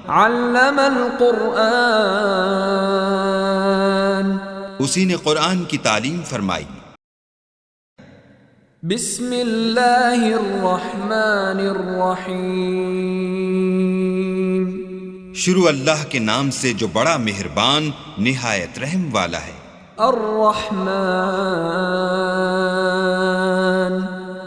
علم القرآن اسی نے قرآن کی تعلیم فرمائی۔ بسم اللہ الرحمن الرحیم شروع اللہ کے نام سے جو بڑا مہربان نہایت رحم والا ہے۔ الرحمن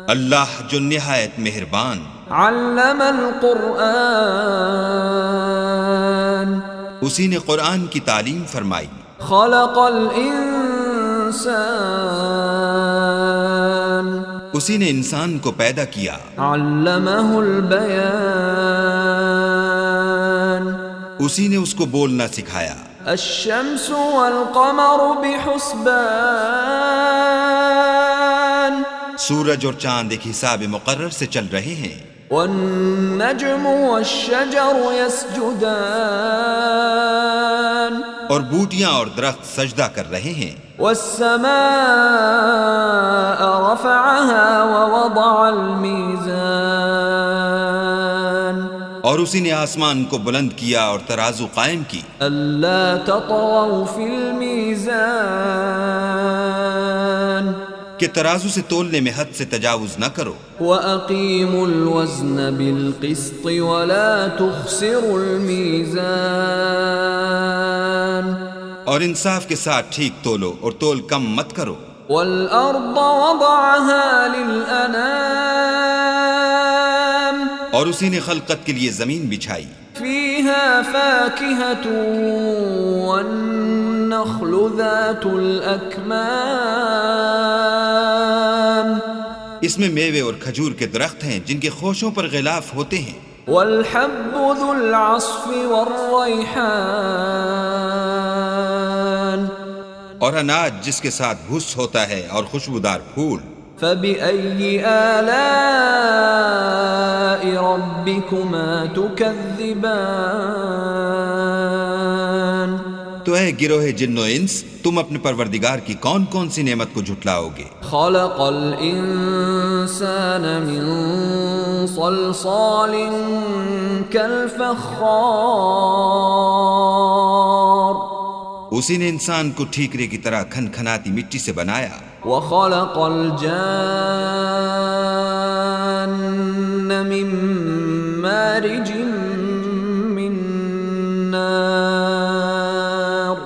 اللہ جو نہایت مہربان۔ علم القرآن اسی نے قرآن کی تعلیم فرمائی۔ خلق الانسان اسی نے انسان کو پیدا کیا۔ علمہ البیان اسی نے اس کو بولنا سکھایا۔ الشمس والقمر بحسبان سورج اور چاند ایک حساب مقرر سے چل رہے ہیں۔ والنجم والشجر يسجدان اور بوٹیاں اور درخت سجدہ کر رہے ہیں۔ والسماء رفعها ووضع الميزان اور اسی نے آسمان کو بلند کیا اور ترازو قائم کی۔ ألا تطغوا في الميزان کہ ترازو سے تولنے میں حد سے تجاوز نہ کرو۔ وَأَقِيمُوا الْوَزْنَ بِالْقِسْطِ وَلَا تُخْسِرُوا الْمِيزَانَ اور انصاف کے ساتھ ٹھیک تولو اور تول کم مت کرو۔ وَالْأَرْضَ وَضَعَهَا لِلْأَنَامِ اور اسی نے خلقت کے لیے زمین بچھائی۔ فِيهَا فَاكِهَةٌ وَالنَّخْلُ ذَاتُ الْأَكْمَامِ اس میں میوے اور کھجور کے درخت ہیں جن کے خوشوں پر غلاف ہوتے ہیں۔ وَالْحَبُّ ذُو الْعَصْفِ وَالرَّيْحَانِ اور اناج جس کے ساتھ بھس ہوتا ہے اور خوشبودار پھول۔ فَبِأَيِّ آلَاءِ رَبِّكُمَا تُكَذِّبَانِ تو اے گروہ جن و انس، تم اپنے پروردگار کی کون کون سی نعمت کو جھٹلاؤ گے؟ خَلَقَ الْإِنسَانَ مِنْ صَلْصَالٍ كَالْفَخَّارِ اسی نے انسان کو ٹھیکرے کی طرح کھنکھناتی مٹی سے بنایا۔ وَخَلَقَ الْجَانَّ مِن مَّارِجٍ مِّن نَّارٍ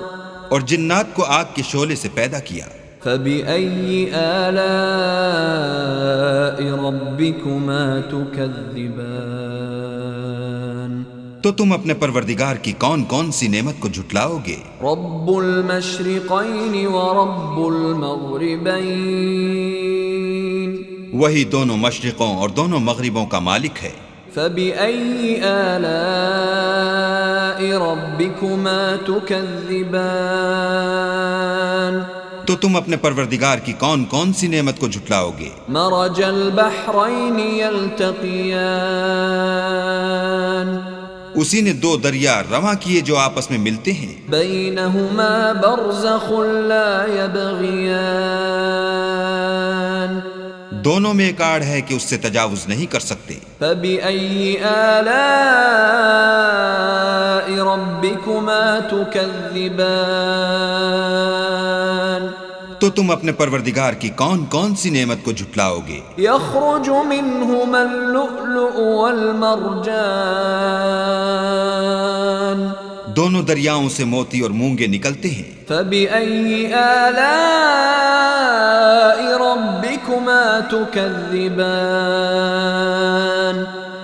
اور جنات کو آگ کے شعلے سے پیدا کیا۔ فَبِأَيِّ آلَاءِ رَبِّكُمَا تُكَذِّبَانِ تو تم اپنے پروردگار کی کون کون سی نعمت کو جھٹلاؤ گے؟ رب المشرقین ورب المغربین وہی دونوں مشرقوں اور دونوں مغربوں کا مالک ہے۔ فَبِأَيِّ آلَاءِ رَبِّكُمَا تُكَذِّبَانِ تو تم اپنے پروردگار کی کون کون سی نعمت کو جھٹلاؤ گے؟ مرج البحرین یلتقیان اسی نے دو دریا رواں کیے جو آپس میں ملتے ہیں۔ بینہما برزخ لا یبغیان دونوں میں ایک آڑ ہے کہ اس سے تجاوز نہیں کر سکتے۔ فَبِأَيِّ آلَاءِ رَبِّكُمَا تُكَذِّبَانِ تو تم اپنے پروردگار کی کون کون سی نعمت کو جھٹلاؤ گے؟ يَخْرُجُ مِنْهُمَا اللُّؤْلُؤُ وَالْمَرْجَانُ دونوں دریاؤں سے موتی اور مونگے نکلتے ہیں۔ فَبِأَيِّ آلَاءِ رَبِّكُمَا تُكَذِّبَانِ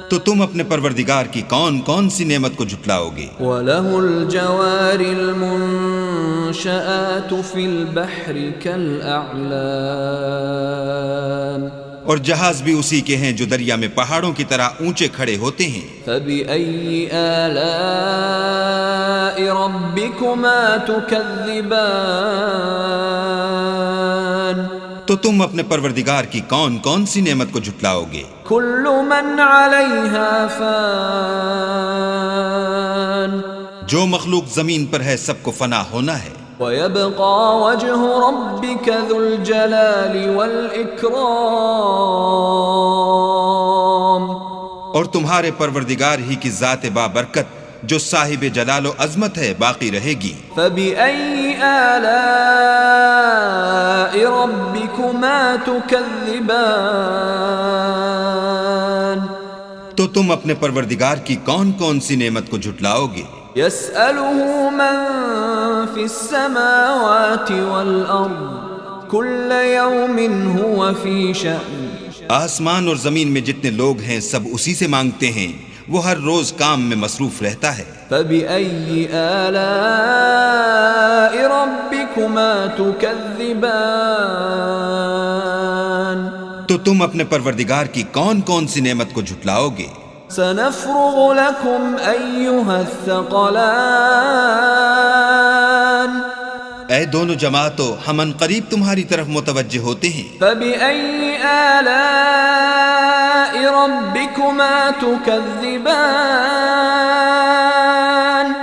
تو تم اپنے پروردگار کی کون کون سی نعمت کو جھٹلاؤ گے؟ وَلَهُ الْجَوَارِ الْمُنشَآتُ فِي الْبَحْرِ كَالْأَعْلَامِ اور جہاز بھی اسی کے ہیں جو دریا میں پہاڑوں کی طرح اونچے کھڑے ہوتے ہیں۔ فَبِأَيِّ آلَاءِ رَبِّكُمَا تُكَذِّبَانِ تو تم اپنے پروردگار کی کون کون سی نعمت کو جھٹلاؤ گے؟ كُلُّ مَنْ عَلَيْهَا فَانٍ جو مخلوق زمین پر ہے سب کو فنا ہونا ہے۔ وَيَبْقَى وَجْهُ رَبِّكَ ذُو الْجَلَالِ وَالْإِكْرَامِ اور تمہارے پروردگار ہی کی ذات بابرکت جو صاحب جلال و عظمت ہے باقی رہے گی۔ فبأي آلاء ربكما تكذبان تو تم اپنے پروردگار کی کون کون سی نعمت کو جھٹلاؤ گے؟ يسأله من في السماوات والأرض كل يوم هو في شأن آسمان اور زمین میں جتنے لوگ ہیں سب اسی سے مانگتے ہیں، وہ ہر روز کام میں مصروف رہتا ہے۔ فبأي آلاء ربكما تكذبان تو تم اپنے پروردگار کی کون کون سی نعمت کو جھٹلاؤ گے؟ سنفرغ لكم أيها الثقلان اے دونوں جماعتوں، ہم ان قریب تمہاری طرف متوجہ ہوتے ہیں۔ فبأي آلاء ربكما تكذبان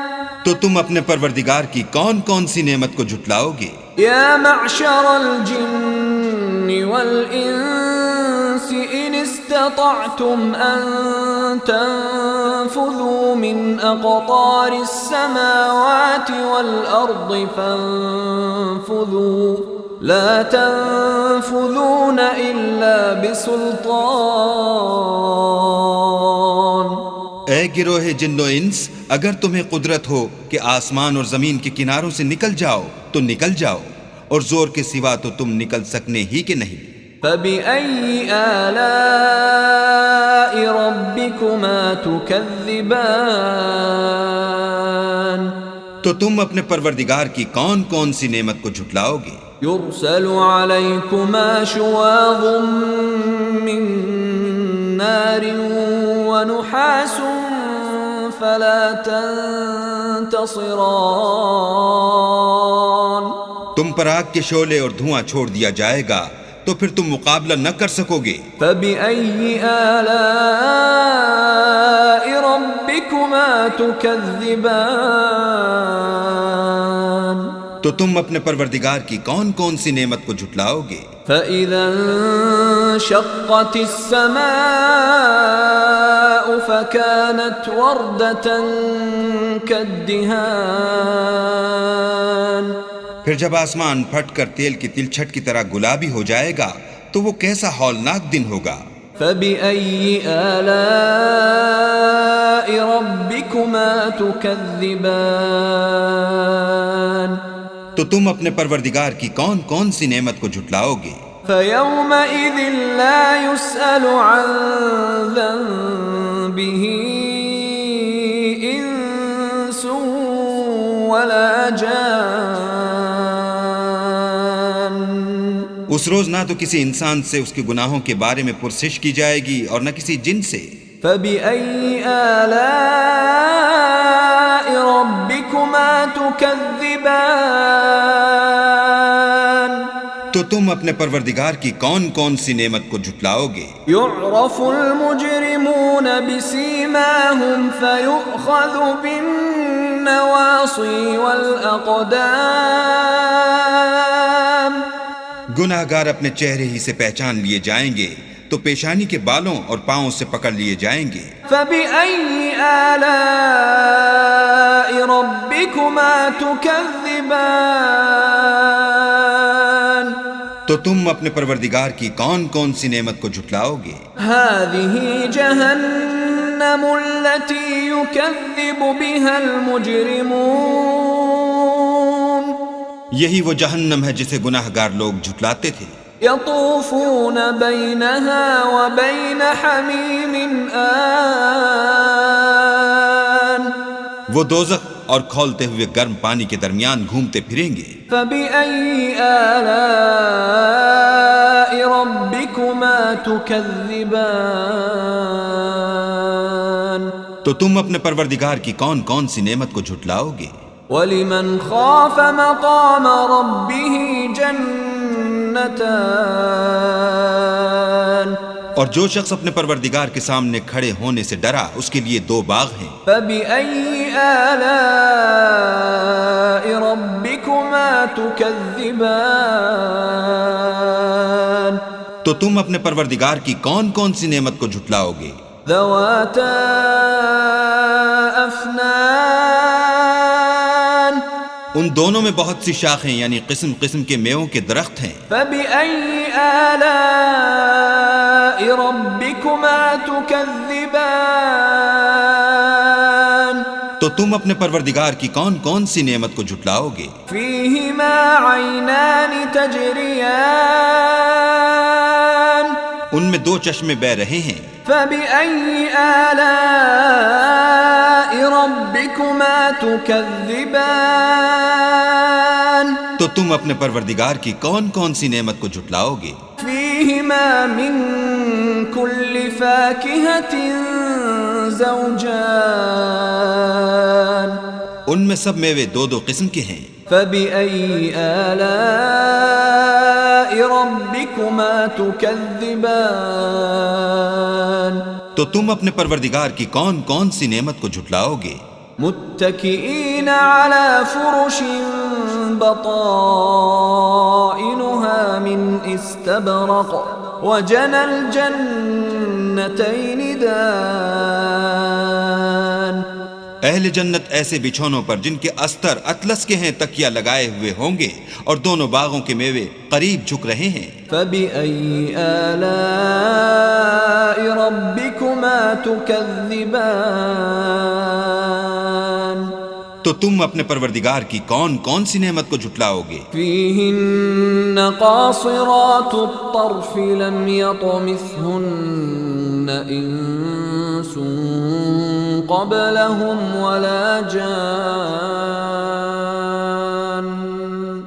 تو تم اپنے پروردگار کی کون کون سی نعمت کو جھٹلاؤ گے؟ يا معشر الجن والإنس إن استطعتم أن تنفذوا من أقطار السماوات والأرض فانفذوا لا تنفذون إلا بسلطان۔ اے گروہ جن و انس، اگر تمہیں قدرت ہو کہ آسمان اور زمین کے کناروں سے نکل جاؤ تو نکل جاؤ، اور زور کے سوا تو تم نکل سکنے ہی کہ نہیں۔ فبأي آلاء ربكما تكذبان تو تم اپنے پروردگار کی کون کون سی نعمت کو جھٹلاؤ گے؟ يرسل عليكما شواظ من نار ونحاس فلا تنتصران۔ تم پر آگ کے شعلے اور دھواں چھوڑ دیا جائے گا تو پھر تم مقابلہ نہ کر سکو گے۔ فبأي آلاء ربكما تكذبان تو تم اپنے پروردگار کی کون کون سی نعمت کو جھٹلاؤ گے؟ فإذا انشقت السماء فكانت وردة كالدهان پھر جب آسمان پھٹ کر تیل کی تلچھٹ کی طرح گلابی ہو جائے گا تو وہ کیسا ہولناک دن ہوگا۔ فبأي آلاء ربكما تكذبان تو تم اپنے پروردگار کی کون کون سی نعمت کو جھٹلاؤ گے؟ فيومئذ لا يسأل عن ذنبه إنس ولا جان۔ اس روز نہ تو کسی انسان سے اس کے گناہوں کے بارے میں پرسش کی جائے گی اور نہ کسی جن سے۔ فبأي آلاء ربكما تكذبان تو تم اپنے پروردگار کی کون کون سی نعمت کو جھٹلاؤ گے؟ يعرف المجرمون بسيماهم فيؤخذ بالنواصي والأقدام۔ گناہ گار اپنے چہرے ہی سے پہچان لیے جائیں گے تو پیشانی کے بالوں اور پاؤں سے پکڑ لیے جائیں گے۔ فبأي آلاء ربكما تكذبان تو تم اپنے پروردگار کی کون کون سی نعمت کو جھٹلاؤ گے؟ هذه جهنم التي يكذب بها المجرمون۔ یہی وہ جہنم ہے جسے گناہ گار لوگ جھٹلاتے تھے۔ يطوفون بينها وبين حميم آن وہ دوزخ اور کھولتے ہوئے گرم پانی کے درمیان گھومتے پھریں گے۔ فبأي آلاء ربكما تكذبان تو تم اپنے پروردگار کی کون کون سی نعمت کو جھٹلاؤ گے؟ ولمن خاف مقام ربه جنتان اور جو شخص اپنے پروردگار کے سامنے کھڑے ہونے سے ڈرا اس کے لیے دو باغ ہیں۔ فبأي آلاء ربكما تكذبان تو تم اپنے پروردگار کی کون کون سی نعمت کو جھٹلاؤ گے؟ ذواتا افنان ان دونوں میں بہت سی شاخیں یعنی قسم قسم کے میووں کے درخت ہیں. فبأي آلاء ربكما تكذبان تو تم اپنے پروردگار کی کون کون سی نعمت کو جھٹلاؤ گے؟ فيهما عينان تجريان ان میں دو چشمے بہ رہے ہیں. فبأي آلاء ربكما تكذبان تو تم اپنے پروردگار کی کون کون سی نعمت کو جھٹلاؤ گے؟ فيهما من كل فاكهة زوجان ان میں سب میوے دو دو قسم کے ہیں. فبأي آلاء ربكما تكذبان تو تم اپنے پروردگار کی کون کون سی نعمت کو جھٹلاؤ گے؟ متكئين على فرش بطائنها من استبرق وجنى الجنتين دان اہل جنت ایسے بچھونوں پر جن کے استر اطلس کے ہیں تکیہ لگائے ہوئے ہوں گے اور دونوں باغوں کے میوے قریب جھک رہے ہیں. فبأي آلاء ربكما تكذبان تو تم اپنے پروردگار کی کون کون سی نعمت کو جھٹلاؤ گے؟ فيهن قاصرات الطرف لم يطمثهن إنس قبلهم ولا جان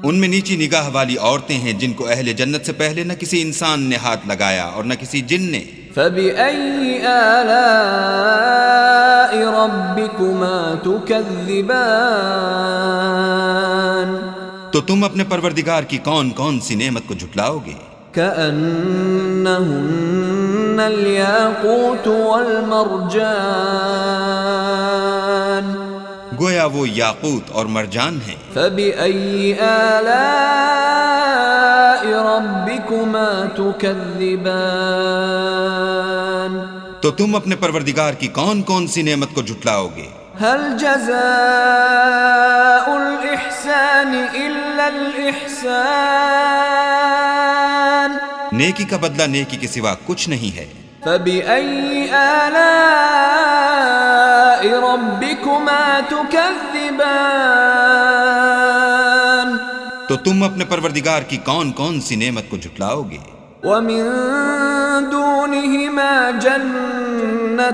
ان میں نیچی نگاہ والی عورتیں ہیں جن کو اہل جنت سے پہلے نہ کسی انسان نے ہاتھ لگایا اور نہ کسی جن نے. فبأي آلاء ربكما تكذبان تو تم اپنے پروردگار کی کون کون سی نعمت کو جھٹلاؤ گے؟ كأنهن الياقوت والمرجان گویا وہ یاقوت اور مرجان ہیں. فبأي آلاء ربكما تكذبان تو تم اپنے پروردگار کی کون کون سی نعمت کو جھٹلاؤ گے؟ هل جزاء الإحسان إلا الإحسان نیکی کا بدلہ نیکی کے سوا کچھ نہیں ہے. فبأي آلاء ربكما تكذبان تو تم اپنے پروردگار کی کون کون سی نعمت کو جھٹلاؤ گے؟ ومن دونهما جنتان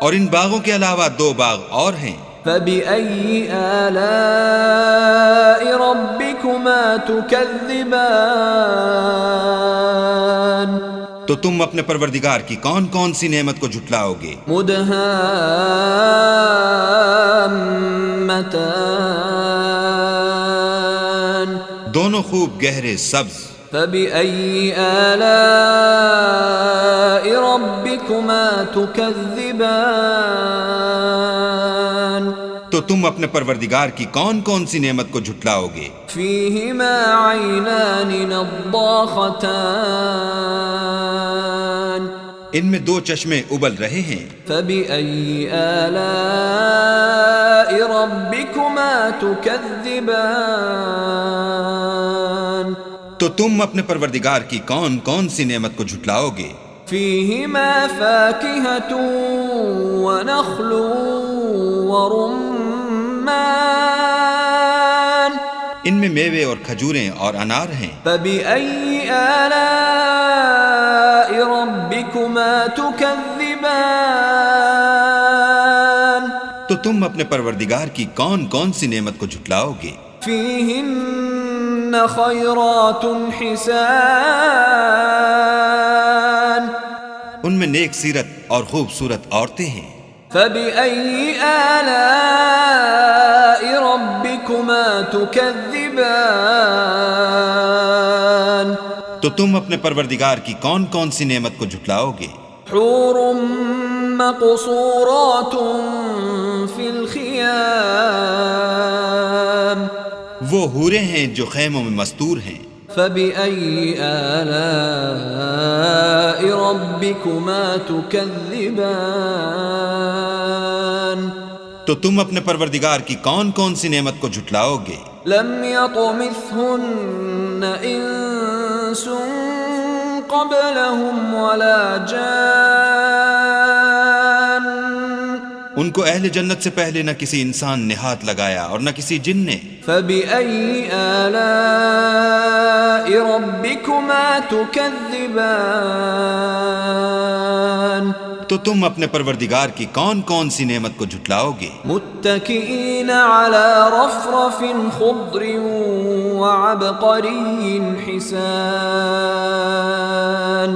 اور ان باغوں کے علاوہ دو باغ اور ہیں. فبأي آلاء ربكما تكذبان تو تم اپنے پروردگار کی کون کون سی نعمت کو جھٹلاؤ گے؟ مدهامتان دونوں خوب گہرے سبز. فبأي آلاء ربكما تكذبان تو تم اپنے پروردگار کی کون کون سی نعمت کو جھٹلاؤ گے؟ فيهما عينان نضاختان ان میں دو چشمے ابل رہے ہیں. فبأي آلاء ربكما تكذبان تو تم اپنے پروردگار کی کون کون سی نعمت کو جھٹلاؤ گے؟ فيهما فاكهة ونخل ورمان ان میں میوے اور کھجوریں اور انار ہیں. فبأي آلاء ربكما تكذبان تو تم اپنے پروردگار کی کون کون سی نعمت کو جھٹلاؤ گے؟ فيهن خيرات حسان ان میں نیک سیرت اور خوبصورت عورتیں ہیں. فبأي آلاء ربكما تكذبان تو تم اپنے پروردگار کی کون کون سی نعمت کو جھٹلاؤ گے؟ حور مقصورات في الخيام وہ حوریں ہیں جو خیموں میں مستور ہیں. فبأي آلاء ربكما تكذبان تو تم اپنے پروردگار کی کون کون سی نعمت کو جھٹلاؤ گے؟ لم يطمثهن انس قبلهم ولا جان ان کو اہل جنت سے پہلے نہ کسی انسان نے ہاتھ لگایا اور نہ کسی جن نے۔ فبأي آلاء ربكما تكذبان تو تم اپنے پروردگار کی کون کون سی نعمت کو جھٹلاؤ گے؟ متكئين على رفرف خضر وعبقري حسان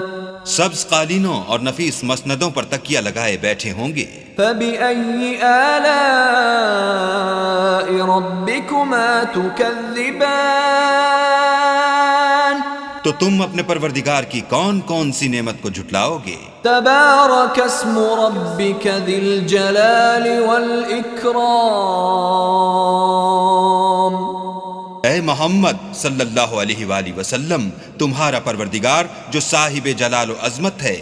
سبز قالینوں اور نفیس مسندوں پر تکیہ لگائے بیٹھے ہوں گے۔ فبأي آلاء ربكما تكذبان تو تم اپنے پروردگار کی کون کون سی نعمت کو جھٹلاؤ گے؟ تبارك اسم ربك ذي الجلال والإكرام اے محمد صلی اللہ علیہ وآلہ وسلم، تمہارا پروردگار جو صاحب جلال و عظمت ہے